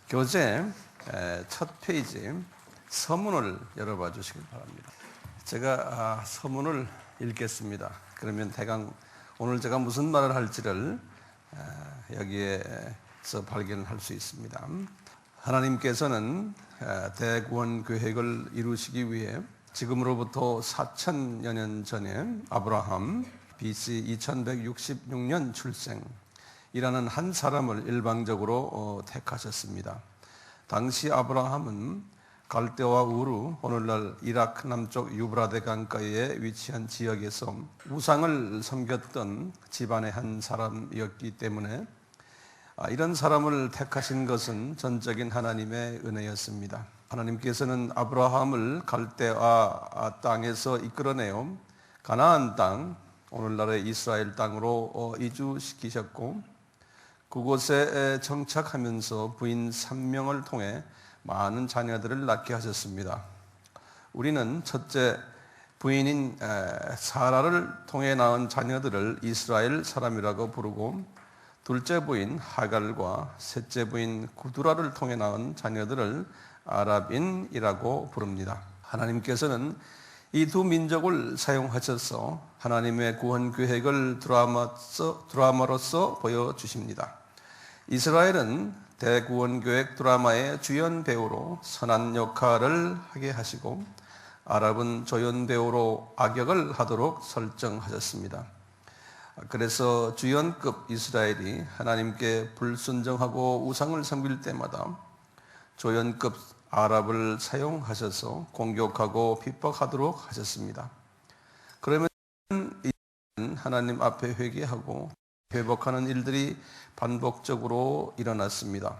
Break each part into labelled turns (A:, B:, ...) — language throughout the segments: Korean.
A: 교재 첫 페이지 서문을 열어봐 주시길 바랍니다. 제가 서문을 읽겠습니다. 그러면 대강 오늘 제가 무슨 말을 할지를 여기에서 발견할 수 있습니다. 하나님께서는 대구원 계획을 이루시기 위해 지금으로부터 4,000여 년 전에 아브라함 BC 2166년 출생이라는 한 사람을 일방적으로 택하셨습니다. 당시 아브라함은 갈대와 우르, 오늘날 이라크 남쪽 유브라데 강가에 위치한 지역에서 우상을 섬겼던 집안의 한 사람이었기 때문에 이런 사람을 택하신 것은 전적인 하나님의 은혜였습니다. 하나님께서는 아브라함을 갈대아 땅에서 이끌어내어 가나안 땅, 오늘날의 이스라엘 땅으로 이주시키셨고 그곳에 정착하면서 부인 3명을 통해 많은 자녀들을 낳게 하셨습니다. 우리는 첫째 부인인 사라를 통해 낳은 자녀들을 이스라엘 사람이라고 부르고 둘째 부인 하갈과 셋째 부인 구두라를 통해 낳은 자녀들을 아랍인이라고 부릅니다. 하나님께서는 이 두 민족을 사용하셔서 하나님의 구원 계획을 드라마로서 보여주십니다. 이스라엘은 대구원 계획 드라마의 주연 배우로 선한 역할을 하게 하시고 아랍은 조연 배우로 악역을 하도록 설정하셨습니다. 그래서 주연급 이스라엘이 하나님께 불순종하고 우상을 섬길 때마다 조연급 아랍을 사용하셔서 공격하고 핍박하도록 하셨습니다. 그러면 하나님 앞에 회개하고 회복하는 일들이 반복적으로 일어났습니다.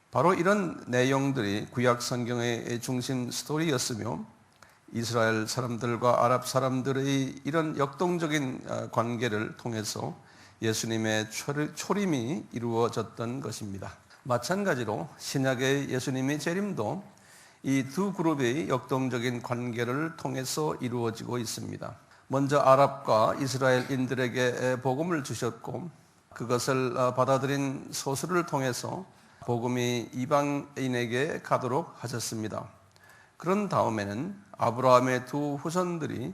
A: 바로 이런 내용들이 구약 성경의 중심 스토리였으며 이스라엘 사람들과 아랍 사람들의 이런 역동적인 관계를 통해서 예수님의 초림이 이루어졌던 것입니다. 마찬가지로 신약의 예수님의 재림도 이 두 그룹의 역동적인 관계를 통해서 이루어지고 있습니다. 먼저 아랍과 이스라엘인들에게 복음을 주셨고 그것을 받아들인 소수를 통해서 복음이 이방인에게 가도록 하셨습니다. 그런 다음에는 아브라함의 두 후손들이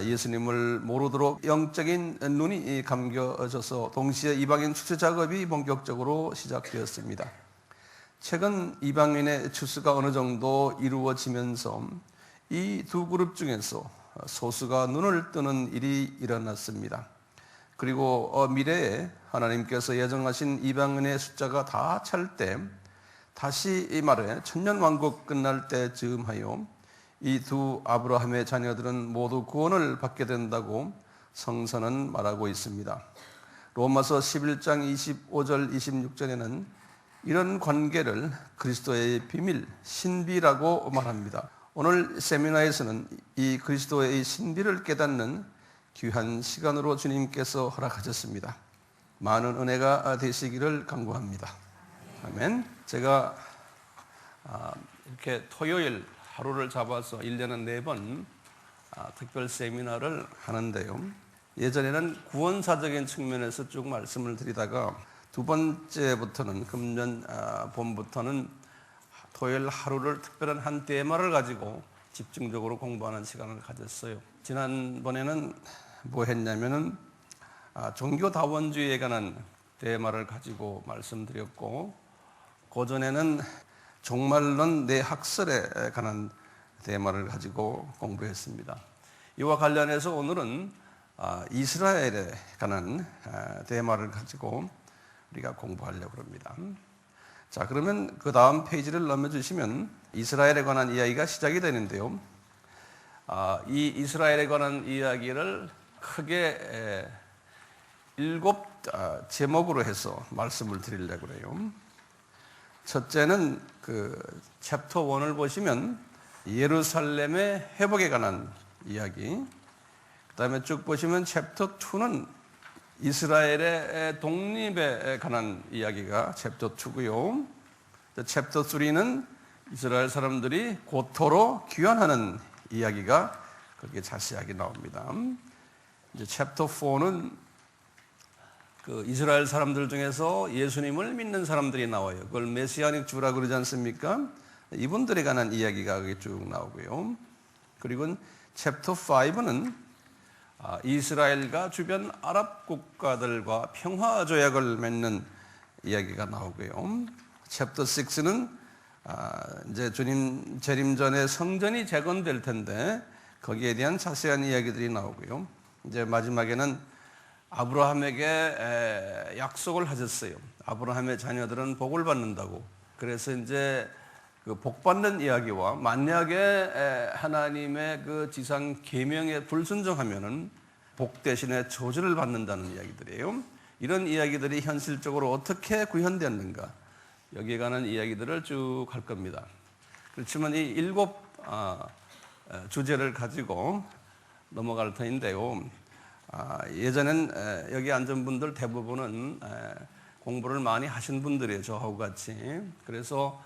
A: 예수님을 모르도록 영적인 눈이 감겨져서 동시에 이방인 축소 작업이 본격적으로 시작되었습니다. 최근 이방인의 추수가 어느 정도 이루어지면서 이 두 그룹 중에서 소수가 눈을 뜨는 일이 일어났습니다. 그리고 미래에 하나님께서 예정하신 이방인의 숫자가 다 찰 때 다시 이 말에 천년왕국 끝날 때쯤하여 이 두 아브라함의 자녀들은 모두 구원을 받게 된다고 성서는 말하고 있습니다. 로마서 11장 25절 26절에는 이런 관계를 그리스도의 비밀, 신비라고 말합니다. 오늘 세미나에서는 이 그리스도의 신비를 깨닫는 귀한 시간으로 주님께서 허락하셨습니다. 많은 은혜가 되시기를 간구합니다. 아멘. 제가 이렇게 토요일 하루를 잡아서 1년에 4번 특별 세미나를 하는데요. 예전에는 구원사적인 측면에서 쭉 말씀을 드리다가 두 번째부터는 금년 봄부터는 토요일 하루를 특별한 한 테마를 가지고 집중적으로 공부하는 시간을 가졌어요. 지난번에는 뭐 했냐면은 종교다원주의에 관한 테마를 가지고 말씀드렸고 그전에는 종말론 내 학설에 관한 테마를 가지고 공부했습니다. 이와 관련해서 오늘은 이스라엘에 관한 테마를 가지고 우리가 공부하려고 합니다. 자, 그러면 그 다음 페이지를 넘겨주시면 이스라엘에 관한 이야기가 시작이 되는데요. 이 이스라엘에 관한 이야기를 크게 7 제목으로 해서 말씀을 드리려고 해요. 첫째는 챕터 1을 보시면 예루살렘의 회복에 관한 이야기, 그 다음에 쭉 보시면 챕터 2는 이스라엘의 독립에 관한 이야기가 챕터 2고요. 챕터 3는 이스라엘 사람들이 고토로 귀환하는 이야기가 그렇게 자세하게 나옵니다. 이제 챕터 4는 그 이스라엘 사람들 중에서 예수님을 믿는 사람들이 나와요. 그걸 메시아닉 주라 그러지 않습니까? 이분들에 관한 이야기가 거기 쭉 나오고요. 그리고 챕터 5는 이스라엘과 주변 아랍 국가들과 평화 조약을 맺는 이야기가 나오고요. 챕터 6는 이제 주님 재림 전에 성전이 재건될 텐데 거기에 대한 자세한 이야기들이 나오고요. 이제 마지막에는 아브라함에게 약속을 하셨어요. 아브라함의 자녀들은 복을 받는다고. 그래서 이제 그 복 받는 이야기와 만약에 하나님의 그 지상 계명에 불순종하면은 복 대신에 저주를 받는다는 이야기들이에요. 이런 이야기들이 현실적으로 어떻게 구현되었는가, 여기에 관한 이야기들을 쭉 할 겁니다. 그렇지만 이 7 주제를 가지고 넘어갈 터인데요. 예전엔 여기 앉은 분들 대부분은 공부를 많이 하신 분들이에요. 저하고 같이. 그래서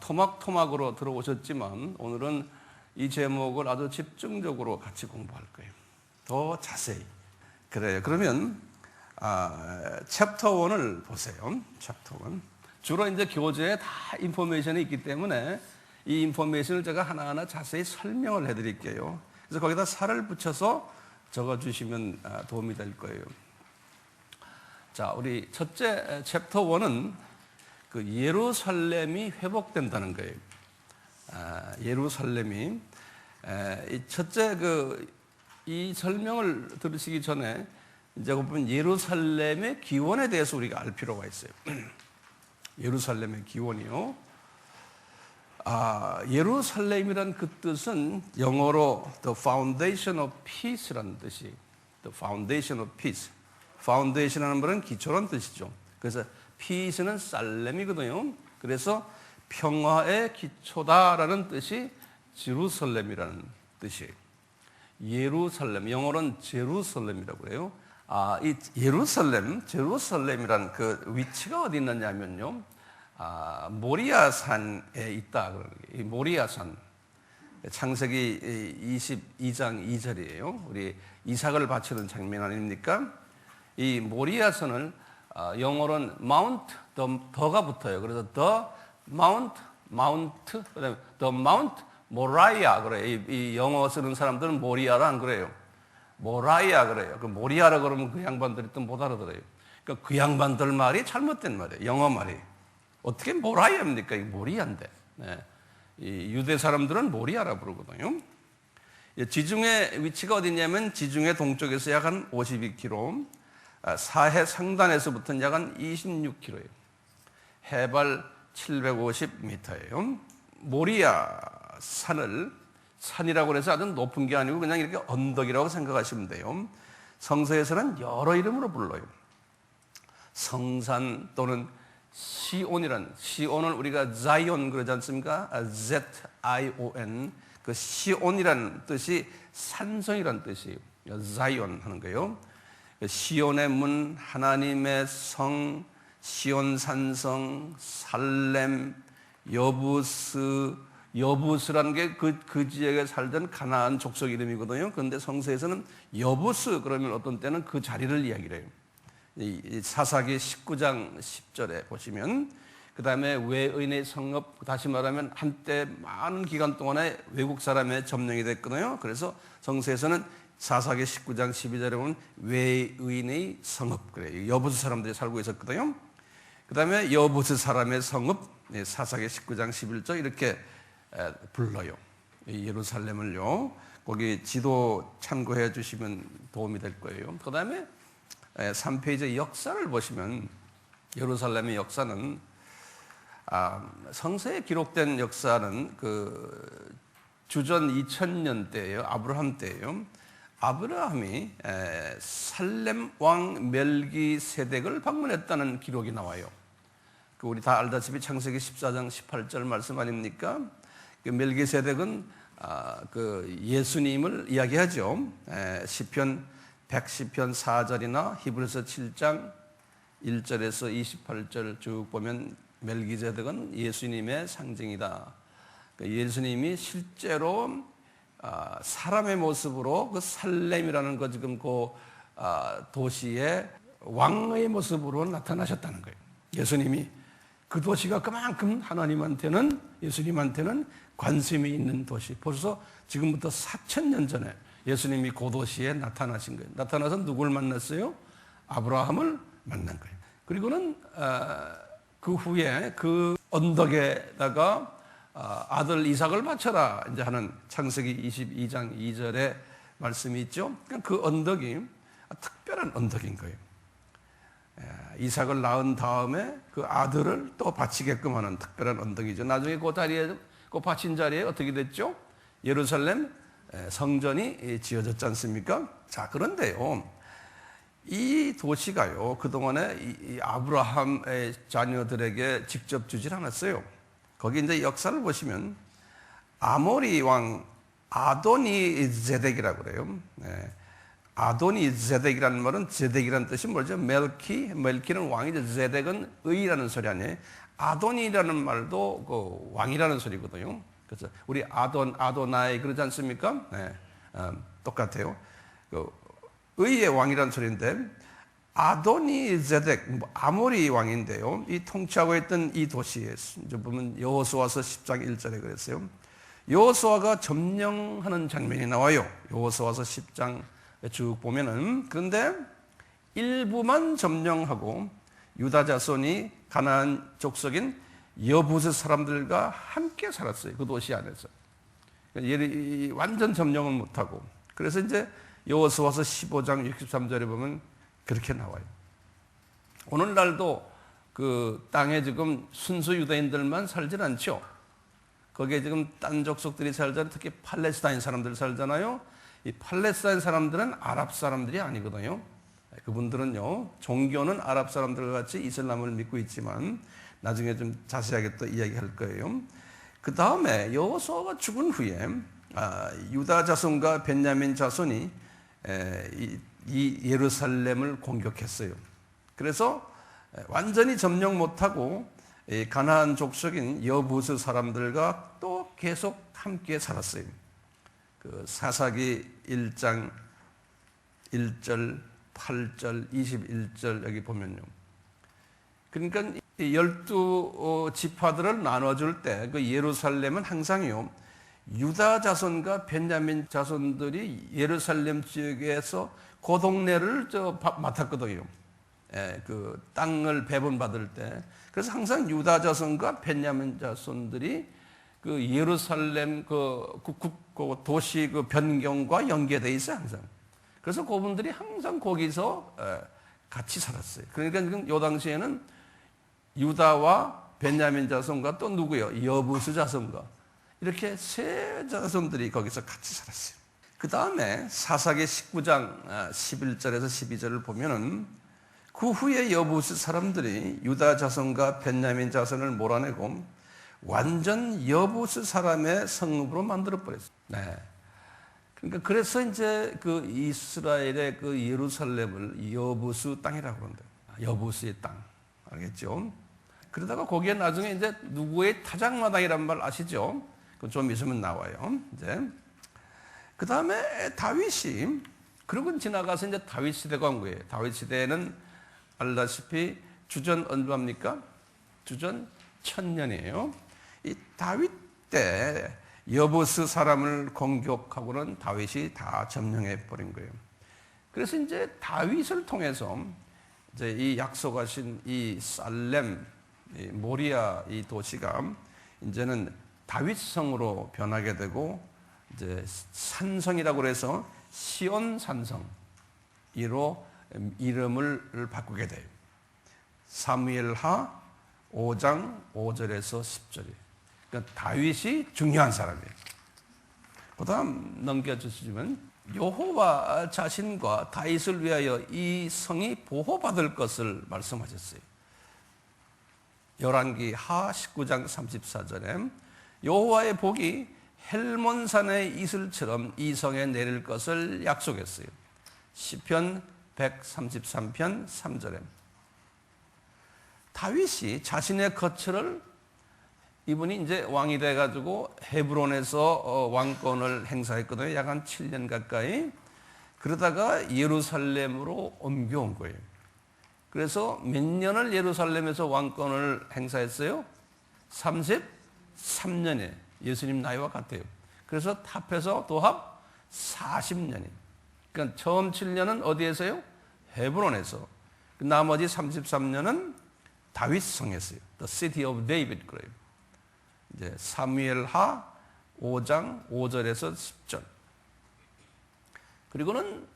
A: 토막토막으로 들어오셨지만 오늘은 이 제목을 아주 집중적으로 같이 공부할 거예요. 더 자세히. 그래요. 그러면 챕터 1을 보세요. 챕터 1. 주로 이제 교재에 다 인포메이션이 있기 때문에 이 인포메이션을 제가 하나하나 자세히 설명을 해드릴게요. 그래서 거기다 살을 붙여서 적어주시면 도움이 될 거예요. 자, 우리 첫째 챕터 1은 그 예루살렘이 회복된다는 거예요. 예루살렘이 이 첫째 이 설명을 들으시기 전에 이제 보면 예루살렘의 기원에 대해서 우리가 알 필요가 있어요. 예루살렘의 기원이요. 예루살렘이란 그 뜻은 영어로 the foundation of peace라는 뜻이, the foundation of peace. foundation이라는 말은 기초라는 뜻이죠. 그래서 peace는 살렘이거든요. 그래서 평화의 기초다라는 뜻이 제루살렘이라는 뜻이에요. 예루살렘, 영어로는 제루살렘이라고 해요. 이 제루살렘이란 그 위치가 어디 있느냐면요. 모리아산에 있다. 이 모리아산. 창세기 22장 2절이에요. 우리 이삭을 바치는 장면 아닙니까? 이 모리아산을 영어로는 마운트, 더가 붙어요. 그래서 그다음에 the mount 모라이아 그래요. 이 영어 쓰는 사람들은 모리아라 안 그래요. 모라이아 그래요. 그 모리아라 그러면 그 양반들이 또 못 알아들어요. 그러니까 그 양반들 말이 잘못된 말이에요. 영어 말이. 어떻게 모라이아입니까? 이 모리아인데. 네. 이 유대 사람들은 모리아라 부르거든요. 지중해 위치가 어디냐면 지중해 동쪽에서 약 한 52km, 사해 상단에서부터는 약 한 26km예요. 해발 750m예요. 모리아 산이라고 해서 아주 높은 게 아니고 그냥 이렇게 언덕이라고 생각하시면 돼요. 성서에서는 여러 이름으로 불러요. 성산 또는 시온을 우리가 자이온 그러지 않습니까? Z-I-O-N. 그 시온이라는 뜻이 산성이라는 뜻이에요. 자이온 하는 거예요. 시온의 문, 하나님의 성, 시온 산성, 살렘, 여부스라는 게 그 지역에 살던 가나안 족속 이름이거든요. 그런데 성서에서는 여부스 그러면 어떤 때는 그 자리를 이야기를 해요. 이 사사기 19장 10절에 보시면, 그 다음에 외의인의 성읍, 다시 말하면 한때 많은 기간 동안에 외국 사람의 점령이 됐거든요. 그래서 성서에서는 사사기 19장 12절에 보면 외의인의 성읍, 그래요. 여부스 사람들이 살고 있었거든요. 그 다음에 여부스 사람의 성읍, 사사기 19장 11절 이렇게 불러요. 예루살렘을요. 거기 지도 참고해 주시면 도움이 될 거예요. 그 다음에 3페이지 역사를 보시면 예루살렘의 역사는 성서에 기록된 역사는 그 주전 2000년 때예요. 아브라함 때예요. 아브라함이 살렘 왕 멜기세덱을 방문했다는 기록이 나와요. 우리 다 알다시피 창세기 14장 18절 말씀 아닙니까? 그 멜기세덱은 그 예수님을 이야기하죠. 시편 110편 4절이나 히브리서 7장 1절에서 28절 쭉 보면 멜기세덱은 예수님의 상징이다. 예수님이 실제로 사람의 모습으로 그 살렘이라는 거 지금 그 도시에 왕의 모습으로 나타나셨다는 거예요. 예수님이 그 도시가 그만큼 하나님한테는, 예수님한테는 관심이 있는 도시. 벌써 지금부터 4,000년 전에 예수님이 그 도시에 나타나신 거예요. 나타나서 누굴 만났어요? 아브라함을 만난 거예요. 그리고는 그 후에 그 언덕에다가 아들 이삭을 바쳐라 이제 하는 창세기 22장 2절에 말씀이 있죠. 그 언덕이 특별한 언덕인 거예요. 이삭을 낳은 다음에 그 아들을 또 바치게끔 하는 특별한 언덕이죠. 나중에 그 자리에, 그 바친 자리에 어떻게 됐죠? 예루살렘 성전이 지어졌지 않습니까? 자, 그런데요, 이 도시가요, 그동안에 이 아브라함의 자녀들에게 직접 주질 않았어요. 거기 이제 역사를 보시면 아모리 왕 아도니제덱이라고 그래요. 아도니제덱이라는 말은, 제덱이라는 뜻이 뭐죠? 멜키는 왕이죠. 제덱은 의라는 소리 아니에요. 아도니라는 말도 그 왕이라는 소리거든요. 그래서 우리 아도나이 그러지 않습니까? 똑같아요. 그 의의 왕이라는 소리인데, 아도니제덱, 아모리 왕인데요. 이 통치하고 있던 이 도시에 이제 보면 여호수아서 10장 1절에 그랬어요. 여호수아가 점령하는 장면이 나와요. 여호수아서 10장 쭉 보면은. 그런데 일부만 점령하고 유다 자손이 가나안 족속인 여부스 사람들과 함께 살았어요. 그 도시 안에서. 완전 점령은 못하고. 그래서 이제 여호수아서 15장 63절에 보면 그렇게 나와요. 오늘날도 그 땅에 지금 순수 유대인들만 살진 않죠. 거기에 지금 딴 족속들이 살잖아요. 특히 팔레스타인 사람들 살잖아요. 이 팔레스타인 사람들은 아랍 사람들이 아니거든요. 그분들은요, 종교는 아랍 사람들과 같이 이슬람을 믿고 있지만 나중에 좀 자세하게 또 이야기할 거예요. 그 다음에 여호수아가 죽은 후에 유다 자손과 벤야민 자손이 이 예루살렘을 공격했어요. 그래서 완전히 점령 못하고 가나안 족속인 여부스 사람들과 또 계속 함께 살았어요. 그 사사기 1장 1절, 8절, 21절 여기 보면요. 그러니까 12지파들을 나눠줄 때 그 예루살렘은 항상요, 유다 자손과 벤야민 자손들이 예루살렘 지역에서 그 동네를 맡았거든요. 그 땅을 배분받을 때. 그래서 항상 유다 자손과 벤야민 자손들이 그 예루살렘 그 도시 그 변경과 연계되어 있어요, 항상. 그래서 그분들이 항상 거기서 같이 살았어요. 그러니까 지금 요 당시에는 유다와 벤야민 자손과 또 누구요? 여부스 자손과 이렇게 세 자손들이 거기서 같이 살았어요. 그 다음에 사사기 19장 11절에서 12절을 보면은 그 후에 여부스 사람들이 유다 자손과 벤야민 자손을 몰아내고 완전 여부스 사람의 성읍으로 만들어 버렸어요. 그러니까 그래서 이제 그 이스라엘의 그 예루살렘을 여부스 땅이라고 그런다. 여부스의 땅. 알겠죠? 그러다가 거기에 나중에 이제 누구의 타작마당이란 말 아시죠? 그건 좀 있으면 나와요. 이제. 그 다음에 다윗이, 그러고 지나가서 이제 다윗 시대가 온 거예요. 다윗 시대에는 알다시피 주전 얼마입니까? 주전 1000년이에요. 이 다윗 때 여부스 사람을 공격하고는 다윗이 다 점령해 버린 거예요. 그래서 이제 다윗을 통해서 이제 이 약속하신 이 살렘, 이 모리아 이 도시가 이제는 다윗성으로 변하게 되고 이제 산성이라고 해서 시온 산성으로 이름을 바꾸게 돼요. 사무엘하 5장 5절에서 10절이. 그러니까 다윗이 중요한 사람이에요. 그 다음 넘겨주시면 여호와 자신과 다윗을 위하여 이 성이 보호받을 것을 말씀하셨어요. 열왕기 하 19장 34절에 여호와의 복이 헬몬산의 이슬처럼 이 성에 내릴 것을 약속했어요. 시편 133편 3절에 다윗이 자신의 거처를, 이분이 이제 왕이 돼가지고 헤브론에서 왕권을 행사했거든요. 약 한 7년 가까이. 그러다가 예루살렘으로 옮겨온 거예요. 그래서 몇 년을 예루살렘에서 왕권을 행사했어요? 33년에 예수님 나이와 같아요. 그래서 합해서 도합 40년이. 그러니까 처음 7년은 어디에서요? 헤브론에서. 나머지 33년은 다윗성에서요. The City of David 그래요. 이제 사무엘하 5장 5절에서 10절. 그리고는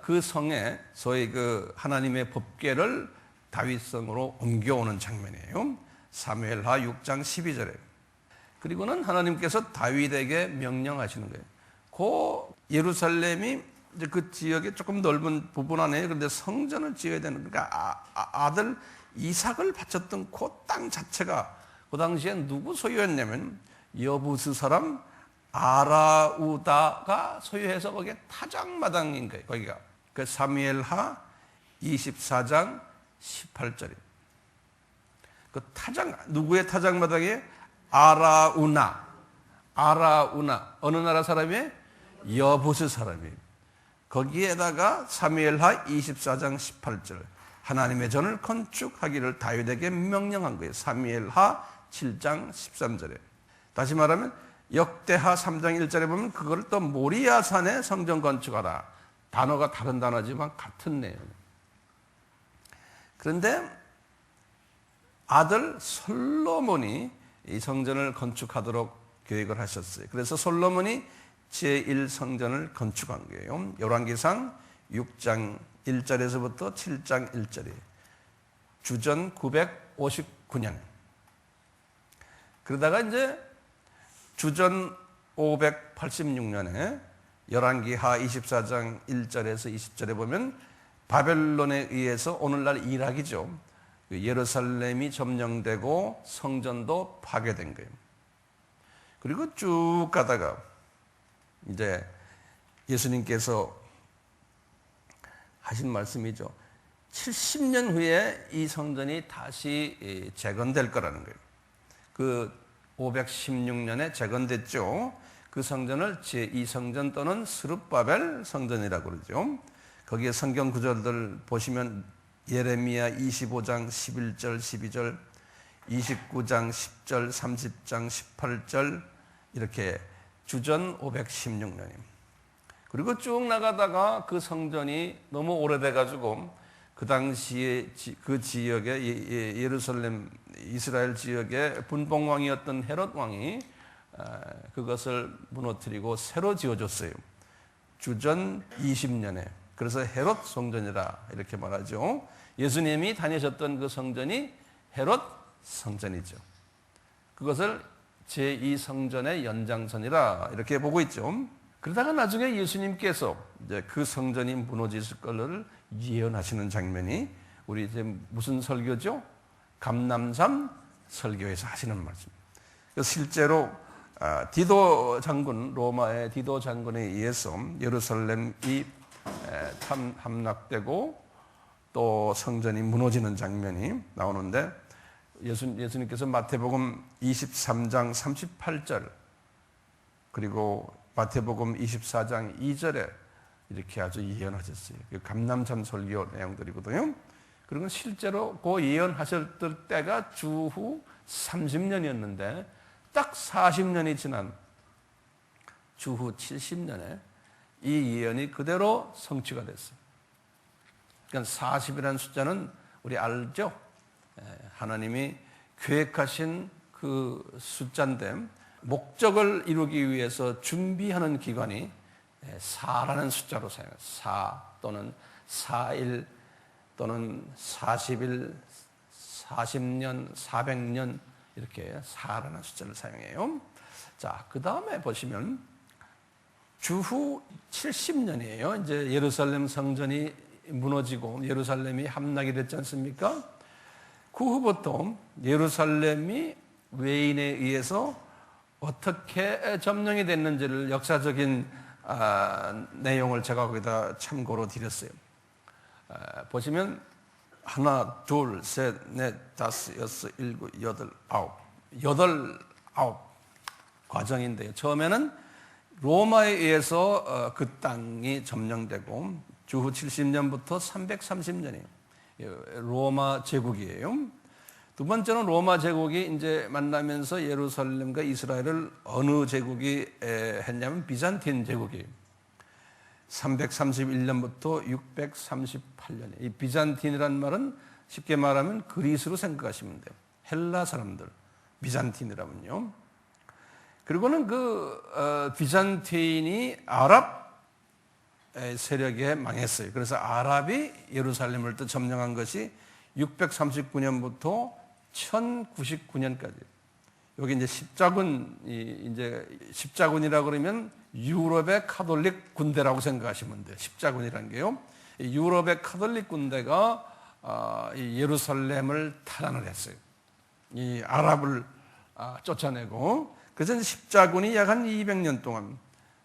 A: 그 성에 소위 그 하나님의 법궤를 다윗성으로 옮겨오는 장면이에요. 사무엘하 6장 12절에. 그리고는 하나님께서 다윗에게 명령하시는 거예요. 그 예루살렘이 이제 그 지역에 조금 넓은 부분 안에 그런데 성전을 지어야 되는, 그러니까 아들 이삭을 바쳤던 그 땅 자체가 그 당시에 누구 소유였냐면 여부스 사람 아라우다가 소유해서 거기에 타작마당인 거예요. 거기가 그 사무엘하 24장 18절이에요. 그 타작, 누구의 타작마당이에요? 아라우나 어느 나라 사람이에요? 여부스 사람이에요. 거기에다가 사무엘하 24장 18절 하나님의 전을 건축하기를 다윗에게 명령한 거예요. 사무엘하 7장 13절에. 다시 말하면 역대하 3장 1절에 보면 그걸 또 모리아산에 성전 건축하라. 단어가 다른 단어지만 같은 내용. 그런데 아들 솔로몬이 이 성전을 건축하도록 계획을 하셨어요. 그래서 솔로몬이 제1성전을 건축한 거예요. 열왕기상 6장 1절에서부터 7장 1절이에요. 주전 959년. 그러다가 이제 주전 586년에 열왕기하 24장 1절에서 20절에 보면 바벨론에 의해서 오늘날 이락이죠. 예루살렘이 점령되고 성전도 파괴된 거예요. 그리고 쭉 가다가 이제 예수님께서 하신 말씀이죠. 70년 후에 이 성전이 다시 재건될 거라는 거예요. 그 516년에 재건됐죠. 그 성전을 제2성전 또는 스룹바벨 성전이라고 그러죠. 거기에 성경 구절들 보시면 예레미야 25장 11절 12절 29장 10절 30장 18절 이렇게 주전 516년입니다. 그리고 쭉 나가다가 그 성전이 너무 오래돼가지고 그 당시에 그 지역에 예루살렘 이스라엘 지역의 분봉왕이었던 헤롯 왕이 그것을 무너뜨리고 새로 지어줬어요. 주전 20년에. 그래서 헤롯 성전이라 이렇게 말하죠. 예수님이 다니셨던 그 성전이 헤롯 성전이죠. 그것을 제2성전의 연장선이라 이렇게 보고 있죠. 그러다가 나중에 예수님께서 이제 그 성전이 무너질 것을 예언하시는 장면이 우리 이제 무슨 설교죠? 감람산 설교에서 하시는 말씀. 실제로 디도 장군, 로마의 디도 장군에 의해서 예루살렘이 함락되고 또 성전이 무너지는 장면이 나오는데 예수님께서 마태복음 23장 38절 그리고 마태복음 24장 2절에 이렇게 아주 예언하셨어요. 감람산 설교 내용들이거든요. 그리고 실제로 그 예언하셨을 때가 주후 30년이었는데 딱 40년이 지난 주후 70년에 이 예언이 그대로 성취가 됐어요. 그러니까 40이라는 숫자는 우리 알죠? 하나님이 계획하신 그 숫자인데 목적을 이루기 위해서 준비하는 기관이 4라는 숫자로 사용해요. 4 또는 4일 또는 40일, 40년, 400년 이렇게 4라는 숫자를 사용해요. 자, 그 다음에 보시면 주후 70년이에요. 이제 예루살렘 성전이 무너지고 예루살렘이 함락이 됐지 않습니까? 그 후부터 예루살렘이 외인에 의해서 어떻게 점령이 됐는지를 역사적인 내용을 제가 거기다 참고로 드렸어요. 보시면 하나, 둘, 셋, 넷, 다섯, 여섯, 일곱, 여덟, 아홉 과정인데요. 처음에는 로마에 의해서 그 땅이 점령되고 주후 70년부터 330년이에요. 로마 제국이에요. 두 번째는 로마 제국이 이제 만나면서 예루살렘과 이스라엘을 어느 제국이 했냐면 비잔틴 제국이에요. 331년부터 638년. 이 비잔틴이란 말은 쉽게 말하면 그리스로 생각하시면 돼요. 헬라 사람들, 비잔틴이라면요. 그리고는 비잔틴이 아랍 세력에 망했어요. 그래서 아랍이 예루살렘을 또 점령한 것이 639년부터 1099년까지. 여기 이제 십자군이라 그러면 유럽의 카톨릭 군대라고 생각하시면 돼요. 십자군이라는 게요. 유럽의 카톨릭 군대가 이 예루살렘을 탈환을 했어요. 이 아랍을 쫓아내고, 그래서 십자군이 약 한 200년 동안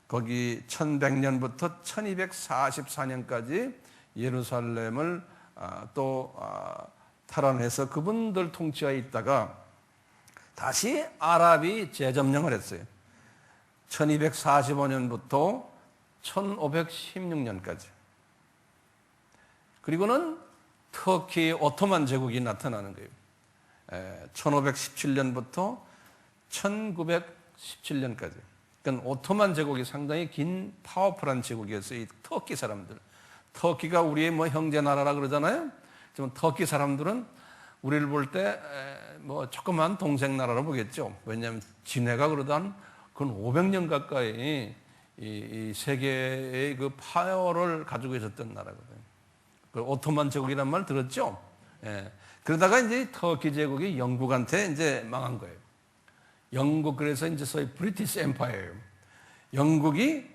A: 거기 1100년부터 1244년까지 예루살렘을 또 탈환해서 그분들 통치하에 있다가 다시 아랍이 재점령을 했어요. 1245년부터 1516년까지. 그리고는 터키 오토만 제국이 나타나는 거예요. 1517년부터 1917년까지. 그러니까 오토만 제국이 상당히 긴 파워풀한 제국이었어요. 이 터키 사람들. 터키가 우리의 뭐 형제 나라라 그러잖아요. 좀 터키 사람들은 우리를 볼 때 뭐 조그만 동생 나라로 보겠죠. 왜냐하면 지네가 그러다 한 500년 가까이 이 세계의 그 파워를 가지고 있었던 나라거든요. 그 오토만 제국이란 말 들었죠? 예. 그러다가 이제 터키 제국이 영국한테 이제 망한 거예요. 영국, 그래서 이제 소위 브리티시 엠파이어예요. 영국이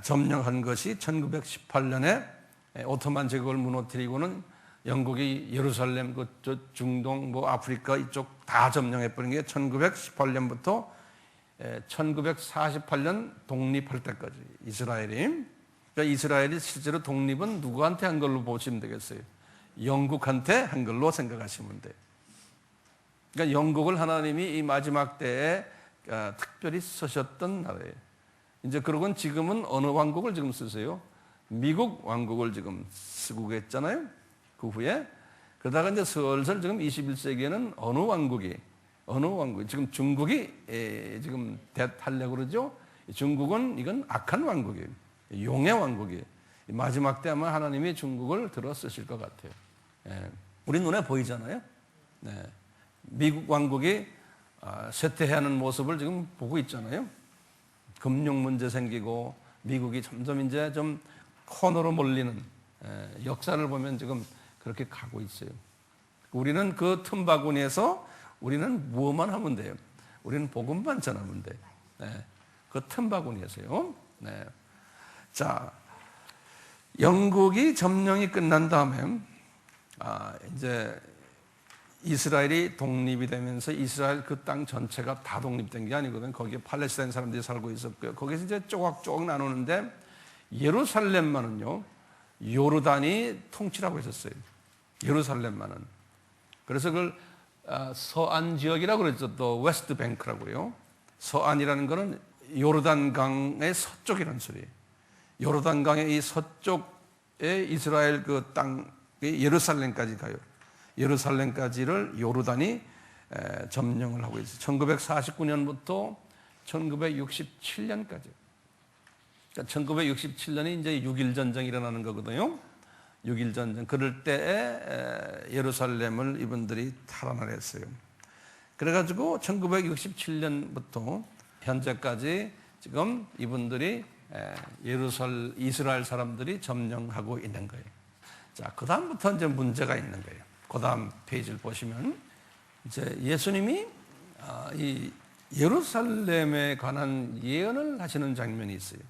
A: 점령한 것이 1918년에 오토만 제국을 무너뜨리고는 영국이 예루살렘, 중동, 아프리카 이쪽 다 점령해버린 게 1918년부터 1948년 독립할 때까지 이스라엘이. 그러니까 이스라엘이 실제로 독립은 누구한테 한 걸로 보시면 되겠어요? 영국한테 한 걸로 생각하시면 돼요. 그러니까 영국을 하나님이 이 마지막 때에 특별히 쓰셨던 나라예요. 이제 그러고는 지금은 어느 왕국을 지금 쓰세요? 미국 왕국을 지금 쓰고 계셨잖아요. 그 후에. 그러다가 이제 슬슬 지금 21세기에는 어느 왕국이 지금 중국이 지금 하려고 그러죠. 중국은 이건 악한 왕국이에요. 용의 왕국이에요. 마지막 때 아마 하나님이 중국을 들어 쓰실 것 같아요. 우리 눈에 보이잖아요. 네. 미국 왕국이 쇠퇴하는 모습을 지금 보고 있잖아요. 금융 문제 생기고 미국이 점점 이제 좀 코너로 몰리는 역사를 보면 지금 그렇게 가고 있어요. 우리는 그 틈바구니에서 우리는 무엇만 하면 돼요? 우리는 복음만 전하면 돼요. 네. 그 틈바구니에서요. 네. 자, 영국이 점령이 끝난 다음에 이제 이스라엘이 독립이 되면서 이스라엘 그 땅 전체가 다 독립된 게 아니거든요. 거기에 팔레스타인 사람들이 살고 있었고요. 거기서 이제 조각조각 나누는데 예루살렘만은요, 요르단이 통치라고 했었어요. 예루살렘만은. 그래서 그걸 서안 지역이라고 그랬죠. 또 웨스트 뱅크라고요. 서안이라는 거는 요르단강의 서쪽이라는 소리예요. 요르단강의 이 서쪽에 이스라엘 그 땅, 예루살렘까지 가요. 예루살렘까지를 요르단이 점령을 하고 있어요. 1949년부터 1967년까지. 그러니까 1967년이 이제 6.1 전쟁이 일어나는 거거든요. 6.1 전쟁. 그럴 때에 예루살렘을 이분들이 탈환을 했어요. 그래가지고 1967년부터 현재까지 지금 이분들이 이스라엘 사람들이 점령하고 있는 거예요. 자, 그 다음부터 이제 문제가 있는 거예요. 그 다음 페이지를 보시면 이제 예수님이 이 예루살렘에 관한 예언을 하시는 장면이 있어요.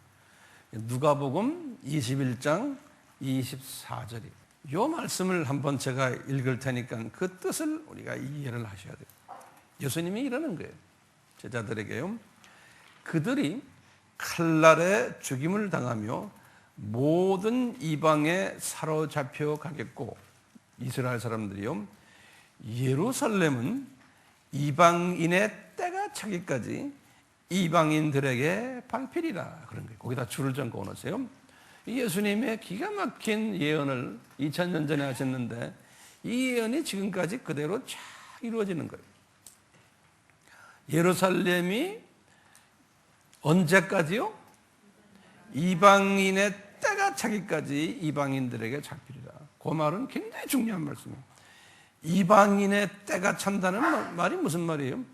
A: 누가복음 21장 24절이. 이 말씀을 한번 제가 읽을 테니까 그 뜻을 우리가 이해를 하셔야 돼요. 예수님이 이러는 거예요. 제자들에게요. 그들이 칼날에 죽임을 당하며 모든 이방에 사로잡혀 가겠고, 이스라엘 사람들이요, 예루살렘은 이방인의 때가 차기까지 이방인들에게 밟히리라 그런 거예요. 거기다 줄을 좀 그어놓으세요. 예수님의 기가 막힌 예언을 2000년 전에 하셨는데 이 예언이 지금까지 그대로 쫙 이루어지는 거예요. 예루살렘이 언제까지요? 이방인의 때가 차기까지 이방인들에게 잡히리라. 그 말은 굉장히 중요한 말씀이에요. 이방인의 때가 찬다는 말이 무슨 말이에요?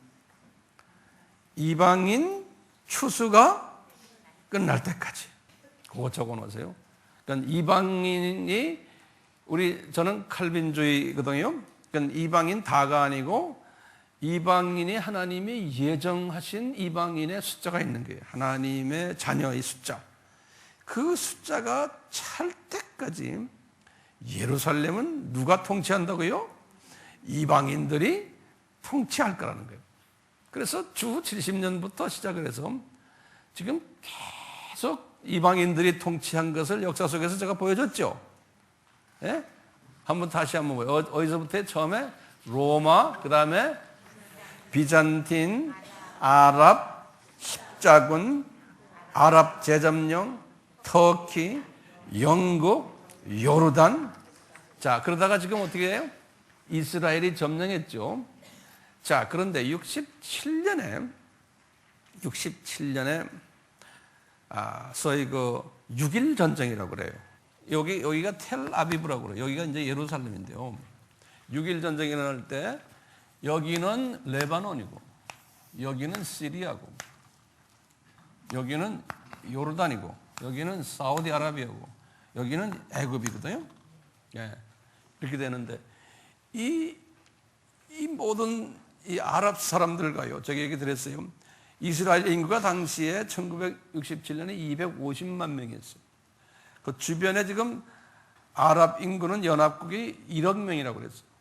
A: 이방인 추수가 끝날 때까지. 그거 적어 놓으세요. 그러니까 이방인이 저는 칼빈주의거든요. 그러니까 이방인 다가 아니고 이방인이 하나님이 예정하신 이방인의 숫자가 있는 거예요. 하나님의 자녀의 숫자. 그 숫자가 찰 때까지 예루살렘은 누가 통치한다고요? 이방인들이 통치할 거라는 거예요. 그래서 주 70년부터 시작을 해서 지금 계속 이방인들이 통치한 것을 역사 속에서 제가 보여줬죠. 예? 다시 한번 보여요. 어디서부터 처음에 로마, 그 다음에 비잔틴, 아랍, 십자군, 아랍 제점령, 터키, 영국, 요르단. 자, 그러다가 지금 어떻게 해요? 이스라엘이 점령했죠. 자, 그런데 67년에 소위 6일 전쟁이라고 그래요. 여기가 텔아비브라고 그래요. 여기가 이제 예루살렘인데요. 6일 전쟁이 일어날 때 여기는 레바논이고, 여기는 시리아고, 여기는 요르단이고, 여기는 사우디아라비아고, 여기는 애굽이거든요. 예, 이렇게 되는데 이 모든 이 아랍 사람들과요, 저기 얘기 드렸어요. 이스라엘 인구가 당시에 1967년에 250만 명이었어요. 그 주변에 지금 아랍 인구는 연합국이 1억 명이라고 그랬어요.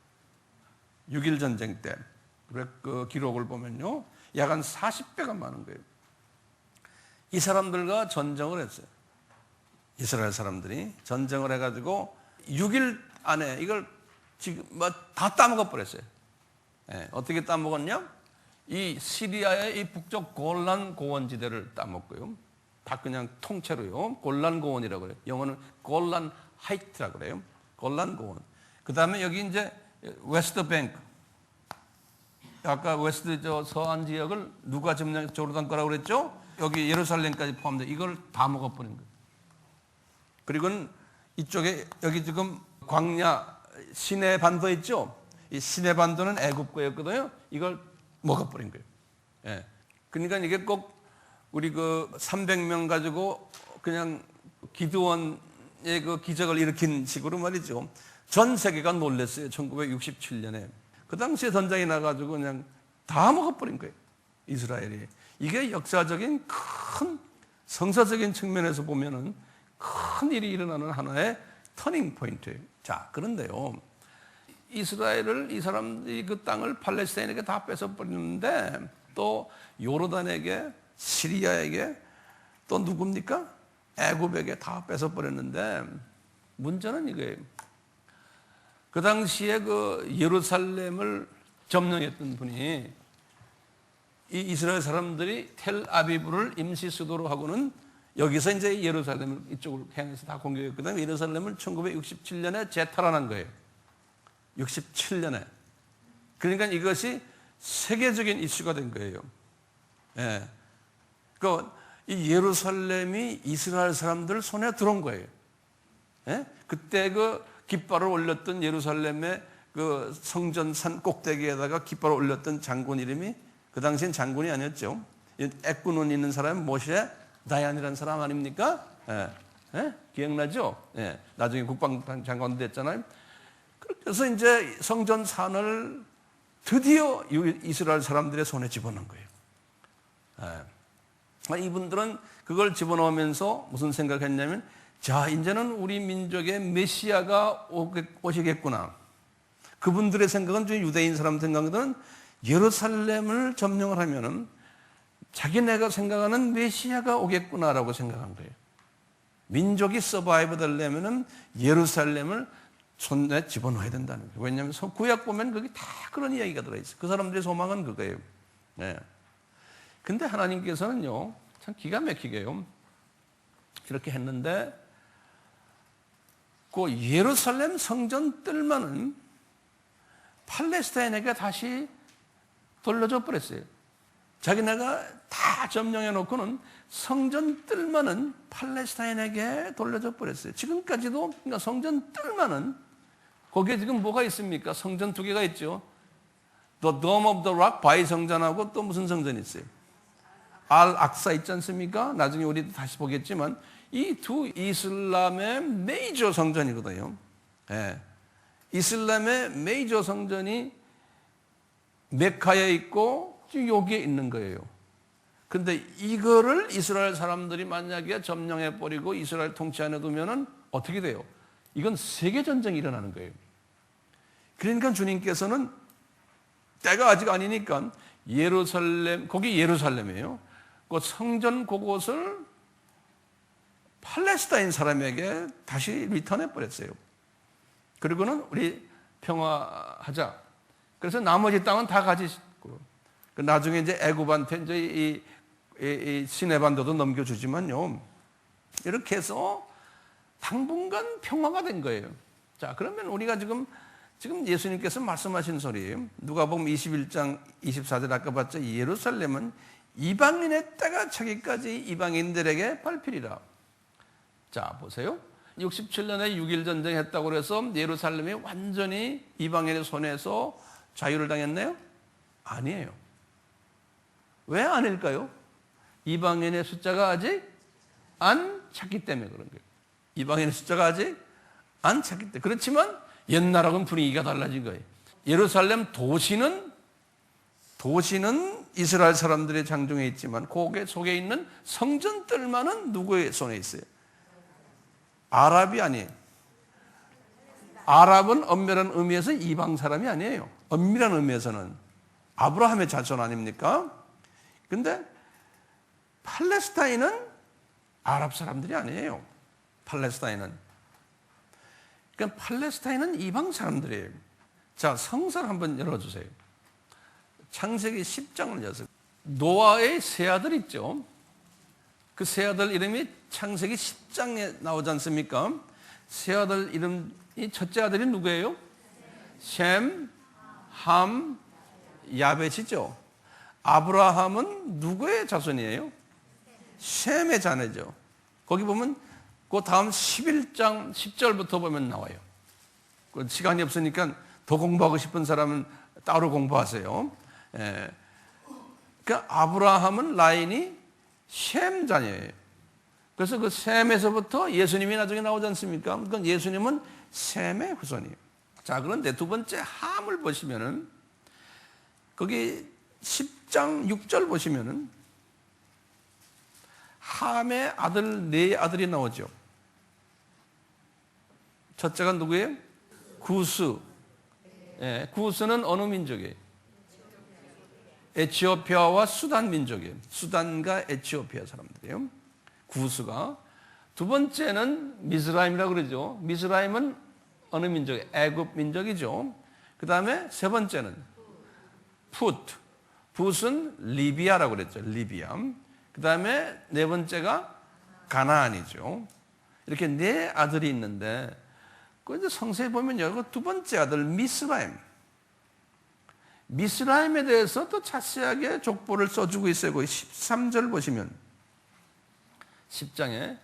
A: 6일 전쟁 때. 그 기록을 보면요, 약 한 40배가 많은 거예요. 이 사람들과 전쟁을 했어요. 이스라엘 사람들이 전쟁을 해가지고 6일 안에 이걸 지금 다 따먹어 버렸어요. 예, 어떻게 따먹었냐? 이 시리아의 이 북쪽 골란 고원지대를 따먹고요. 다 그냥 통째로요. 골란 고원이라고 그래요. 영어는 골란 하이트라고 그래요. 골란 고원. 그 다음에 여기 이제 웨스트 뱅크. 아까 웨스트 서안 지역을 누가 점령 조르단 거라고 그랬죠? 여기 예루살렘까지 포함돼. 이걸 다 먹어버린 거예요. 그리고 이쪽에 여기 지금 광야 시내 반도 있죠? 이 시내 반도는 애굽 거였거든요. 이걸 먹어버린 거예요. 예. 그러니까 이게 꼭 우리 300명 가지고 그냥 기드원의 그 기적을 일으킨 식으로 말이죠. 전 세계가 놀랐어요. 1967년에. 그 당시에 전쟁이 나가지고 그냥 다 먹어버린 거예요. 이스라엘이. 이게 역사적인 큰 성사적인 측면에서 보면은 큰 일이 일어나는 하나의 터닝 포인트예요. 자, 그런데요, 이스라엘을 이 사람들이 그 땅을 팔레스타인에게 다 뺏어버리는데 또 요르단에게, 시리아에게, 또 누굽니까? 애굽에게 다 뺏어버렸는데 문제는 이거예요. 그 당시에 그 예루살렘을 점령했던 분이 이 이스라엘 사람들이 텔아비브를 임시 수도로 하고는 여기서 이제 예루살렘을 이쪽으로 향해서 다 공격했거든요. 예루살렘을 1967년에 재탈환한 거예요. 67년에. 그러니까 이것이 세계적인 이슈가 된 거예요. 예. 이 예루살렘이 이스라엘 사람들 손에 들어온 거예요. 예? 그때 그 깃발을 올렸던 예루살렘의 그 성전산 꼭대기에다가 깃발을 올렸던 장군 이름이 그 당시엔 장군이 아니었죠. 애꾸눈 있는 사람은 모세 다얀이라는 사람 아닙니까? 예. 예? 기억나죠? 예. 나중에 국방장관도 됐잖아요. 그래서 이제 성전산을 드디어 이스라엘 사람들의 손에 집어넣은 거예요. 예. 이분들은 그걸 집어넣으면서 무슨 생각했냐면, 자, 이제는 우리 민족의 메시아가 오시겠구나. 그분들의 생각은, 유대인 사람 생각은 예루살렘을 점령을 하면은 자기네가 생각하는 메시아가 오겠구나라고 생각한 거예요. 민족이 서바이브 되려면은 예루살렘을 손에 집어넣어야 된다는 거예요. 왜냐하면 구약 보면 거기 다 그런 이야기가 들어있어요. 그 사람들의 소망은 그거예요. 네. 근데 하나님께서는요, 참 기가 막히게요, 이렇게 했는데 그 예루살렘 성전 뜰만은 팔레스타인에게 다시 돌려줘 버렸어요. 자기네가 다 점령해 놓고는 성전 뜰만은 팔레스타인에게 돌려줘 버렸어요. 지금까지도 그러니까 성전 뜰만은 거기에 지금 뭐가 있습니까? 성전 두 개가 있죠. The Dome of the Rock 바위 성전하고 또 무슨 성전이 있어요? 알 악사 있지 않습니까? 나중에 우리 다시 보겠지만 이 두 이슬람의 메이저 성전이거든요. 예. 이슬람의 메이저 성전이 메카에 있고 여기에 있는 거예요. 그런데 이거를 이스라엘 사람들이 만약에 점령해 버리고 이스라엘 통치 안에 두면은 어떻게 돼요? 이건 세계 전쟁이 일어나는 거예요. 그러니까 주님께서는 때가 아직 아니니까 예루살렘, 거기 예루살렘이에요. 그 성전 그곳을 팔레스타인 사람에게 다시 리턴해 버렸어요. 그리고는 우리 평화하자. 그래서 나머지 땅은 다 가지고 나중에 이제 애굽한테 이제 이 시내반도도 넘겨주지만요. 이렇게 해서 당분간 평화가 된 거예요. 자, 그러면 우리가 지금 예수님께서 말씀하신 소리예요. 누가복음 21장 24절 아까 봤죠? 예루살렘은 이방인의 때가 차기까지 이방인들에게 밟히리라. 자, 보세요. 67년에 6.1 전쟁 했다고 그래서 예루살렘이 완전히 이방인의 손에서 자유를 당했나요? 아니에요. 왜 아닐까요? 이방인의 숫자가 아직 안 찼기 때문에 그런 거예요. 이방인의 숫자가 아직 안 찼기 때문에. 그렇지만 옛날하고는 분위기가 달라진 거예요. 예루살렘 도시는 이스라엘 사람들의 장중에 있지만 그 속에 있는 성전들만은 누구의 손에 있어요? 아랍이 아니에요. 아랍은 엄밀한 의미에서 이방 사람이 아니에요. 엄밀한 의미에서는 아브라함의 자손 아닙니까? 근데 팔레스타인은 아랍 사람들이 아니에요. 팔레스타인은. 그러니까 팔레스타인은 이방 사람들이에요. 자, 성서를 한번 열어주세요. 창세기 10장을 여세요. 노아의 세 아들 있죠. 그 세 아들 이름이 창세기 10장에 나오지 않습니까? 세 아들 이름이 첫째 아들이 누구예요? 셈, 함, 야벳이죠. 아브라함은 누구의 자손이에요? 셈의 자녀죠. 거기 보면 그 다음 11장 10절부터 보면 나와요. 시간이 없으니까 더 공부하고 싶은 사람은 따로 공부하세요. 예. 그러니까 아브라함은 라인이 셈 자녀예요. 그래서 그 셈에서부터 예수님이 나중에 나오지 않습니까? 그러니까 예수님은 셈의 후손이에요. 자, 그런데 두 번째 함을 보시면은 거기 10장 6절 보시면은 함의 아들 네 아들이 나오죠. 첫째가 누구예요? 구스. 예, 구스는 어느 민족이에요? 에티오피아와 수단 민족이에요. 수단과 에티오피아 사람들이에요. 구스가. 두 번째는 미스라임이라고 그러죠. 미스라임은 어느 민족이에요? 애굽 민족이죠. 그 다음에 세 번째는 푸트. 풋은 리비아라고 그랬죠. 리비아. 그 다음에 네 번째가 가나안이죠. 이렇게 네 아들이 있는데 그 이제 성서에 보면요, 두 번째 아들 미스라임. 미스라임에 대해서 또 자세하게 족보를 써주고 있어요. 13절 보시면 10장에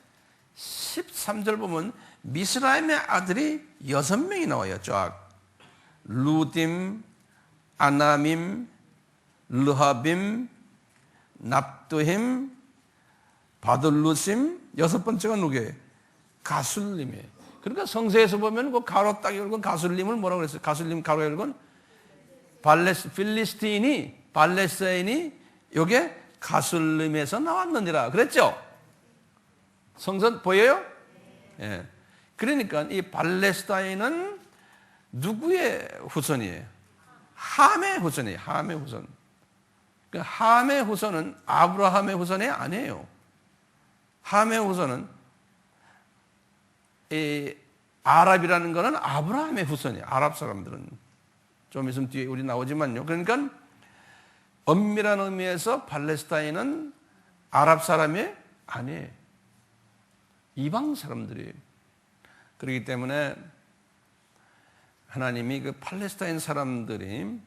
A: 13절 보면 미스라임의 아들이 6명이 나와요. 쫙. 루딤, 아나밈, 르하빔, 납두힘, 바들루심, 여섯 번째가 누구예요? 가술림이에요. 그러니까 성서에서 보면 그 가로 딱 열고 가술림을 뭐라고 그랬어요? 가술림 가로 열고 필리스틴이 발레스타인이 요게 가술림에서 나왔느니라 그랬죠? 성서 보여요? 예. 그러니까 이 발레스타인은 누구의 후손이에요? 함의 후손이에요. 함의 후손. 그러니까 함의 후손은 아브라함의 후손이 아니에요. 함의 후손은 이 아랍이라는 거는 아브라함의 후손이에요. 아랍 사람들은. 좀 있으면 뒤에 우리 나오지만요. 그러니까 엄밀한 의미에서 팔레스타인은 아랍 사람이 아니에요. 이방 사람들이에요. 그렇기 때문에 하나님이 그 팔레스타인 사람들이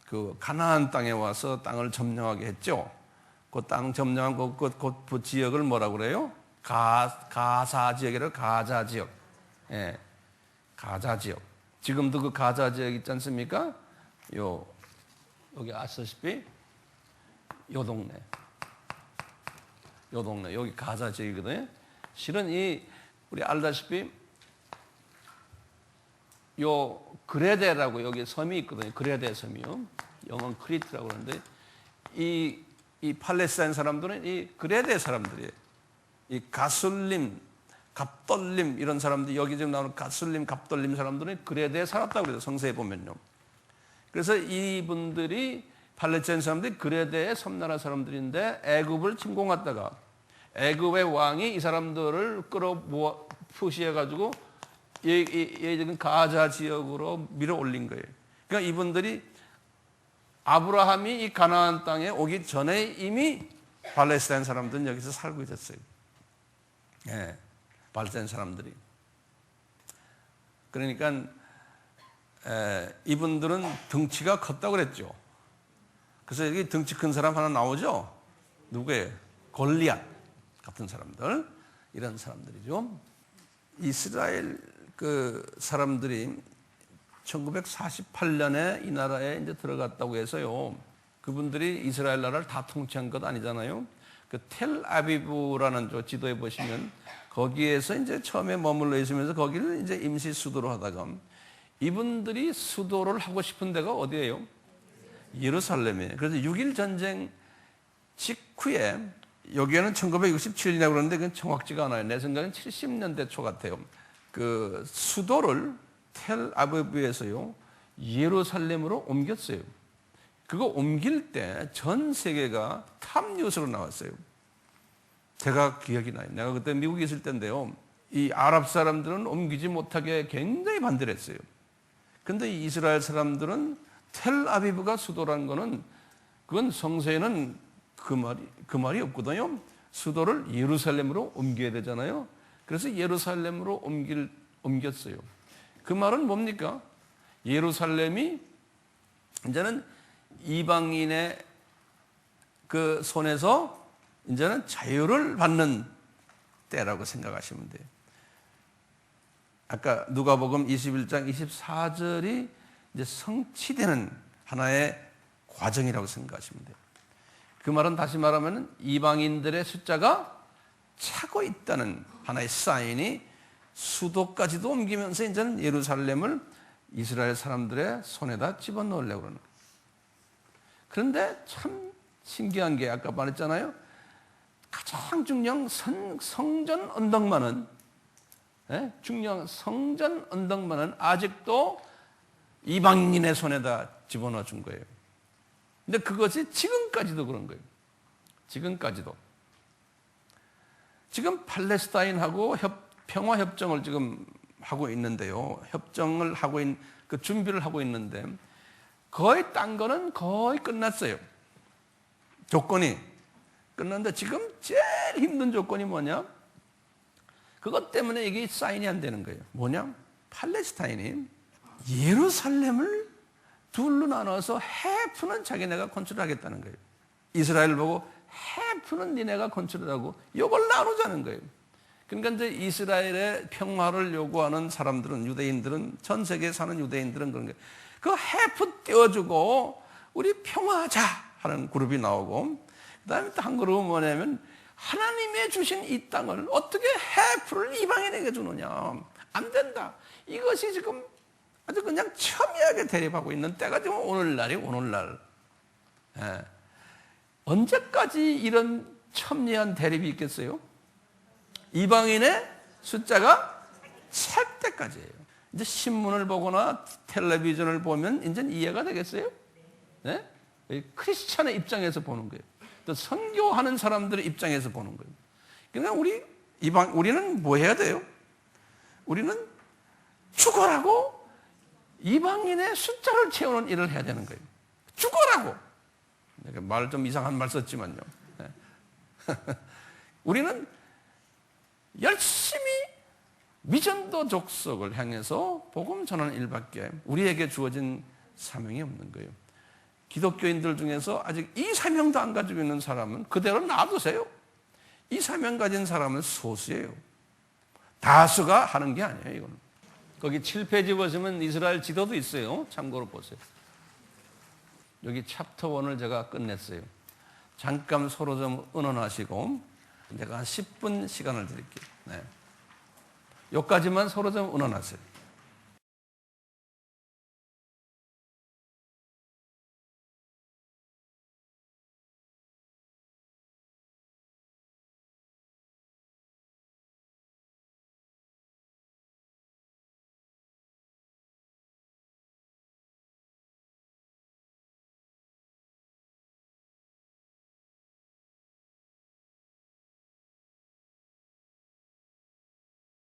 A: 그 가나안 땅에 와서 땅을 점령하게 했죠. 그 땅 점령한 그 지역을 뭐라고 그래요? 가사 지역이라고. 가자 지역. 예, 가자 지역. 지금도 그 가자 지역 있지 않습니까? 여기 아시다시피 요 동네 여기 가자 지역이거든요. 실은 우리 알다시피 요 그레데라고 여기 섬이 있거든요. 그레데 섬이요. 영어는 크리트라고 그러는데 이 팔레스타인 사람들은 이 그레데 사람들이에요. 이 가술림, 갑돌림 이런 사람들, 여기 지금 나오는 가술림, 갑돌림 사람들은 그레데에 살았다고 그래요. 성서에 보면요. 그래서 이분들이 팔레스타인 사람들이 그레데의 섬나라 사람들인데 애굽을 침공했다가 애굽의 왕이 이 사람들을 끌어모아 푸시해가지고 지금 가자 지역으로 밀어 올린 거예요. 그러니까 이분들이 아브라함이 이 가나안 땅에 오기 전에 이미 팔레스타인 사람들은 여기서 살고 있었어요. 예, 팔레스타인 사람들이. 그러니까 이분들은 덩치가 컸다고 그랬죠. 그래서 여기 덩치 큰 사람 하나 나오죠. 누구예요? 골리앗 같은 사람들, 이런 사람들이죠. 이스라엘 그 사람들이 1948년에 이 나라에 이제 들어갔다고 해서요. 그분들이 이스라엘 나라를 다 통치한 것 아니잖아요. 그 텔아비브라는 저 지도에 보시면 거기에서 이제 처음에 머물러 있으면서 거기를 이제 임시 수도로 하다가 이분들이 수도를 하고 싶은 데가 어디예요? 예루살렘이에요. 그래서 6.1 전쟁 직후에 여기에는 1967년이라고 그러는데 그건 정확지가 않아요. 내 생각엔 70년대 초 같아요. 그 수도를 텔아비브에서요 예루살렘으로 옮겼어요. 그거 옮길 때 전 세계가 탑뉴스로 나왔어요. 제가 기억이 나요. 내가 그때 미국에 있을 때인데요. 이 아랍 사람들은 옮기지 못하게 굉장히 반대를 했어요. 그런데 이스라엘 사람들은 텔아비브가 수도라는 거는 그건 성서에는 그 말이 없거든요. 수도를 예루살렘으로 옮겨야 되잖아요. 그래서 예루살렘으로 옮겼어요. 그 말은 뭡니까? 예루살렘이 이제는 이방인의 그 손에서 이제는 자유를 받는 때라고 생각하시면 돼요. 아까 누가복음 21장 24절이 이제 성취되는 하나의 과정이라고 생각하시면 돼요. 그 말은 다시 말하면 이방인들의 숫자가 차고 있다는 하나의 사인이 수도까지도 옮기면서 이제는 예루살렘을 이스라엘 사람들의 손에다 집어넣으려고 그러는 거예요. 그런데 참 신기한 게 아까 말했잖아요. 가장 중요한 성전 언덕만은 중요한 성전 언덕만은 아직도 이방인의 손에다 집어넣어 준 거예요. 근데 그것이 지금까지도 그런 거예요. 지금까지도. 지금 팔레스타인하고 평화협정을 지금 하고 있는데요. 협정을 하고 그 준비를 하고 있는데 거의 딴 거는 거의 끝났어요. 조건이 끝났는데 지금 제일 힘든 조건이 뭐냐? 그것 때문에 이게 사인이 안 되는 거예요. 뭐냐? 팔레스타인이 예루살렘을 둘로 나눠서 해프는 자기네가 건축하겠다는 거예요. 이스라엘 보고 해프는 니네가 건축하고 이걸 나누자는 거예요. 그러니까 이제 이스라엘의 평화를 요구하는 사람들은, 유대인들은, 전 세계에 사는 유대인들은 그런 거예요. 그 해프 띄워주고 우리 평화하자 하는 그룹이 나오고, 그 다음에 또 한 그룹은 뭐냐면 하나님의 주신 이 땅을 어떻게 해프를 이방인에게 주느냐. 안 된다. 이것이 지금 아주 그냥 첨예하게 대립하고 있는 때가 지금 오늘날이 오늘날. 예. 언제까지 이런 첨예한 대립이 있겠어요? 이방인의 숫자가 찰 때까지예요. 이제 신문을 보거나 텔레비전을 보면 이제 이해가 되겠어요? 네? 크리스찬의 입장에서 보는 거예요. 또 선교하는 사람들의 입장에서 보는 거예요. 그러니까 우리는 뭐 해야 돼요? 우리는 죽어라고 이방인의 숫자를 채우는 일을 해야 되는 거예요. 죽어라고. 말 좀 이상한 말 썼지만요. 우리는 열심히 미전도 족속을 향해서 복음 전하는 일밖에 우리에게 주어진 사명이 없는 거예요. 기독교인들 중에서 아직 이 사명도 안 가지고 있는 사람은 그대로 놔두세요. 이 사명 가진 사람은 소수예요. 다수가 하는 게 아니에요, 이거는. 거기 7페이지 보시면 이스라엘 지도도 있어요. 참고로 보세요. 여기 챕터 1을 제가 끝냈어요. 잠깐 서로 좀 의논하시고 내가 한 10분 시간을 드릴게요. 네. 여기까지만 서로 좀 의논하세요.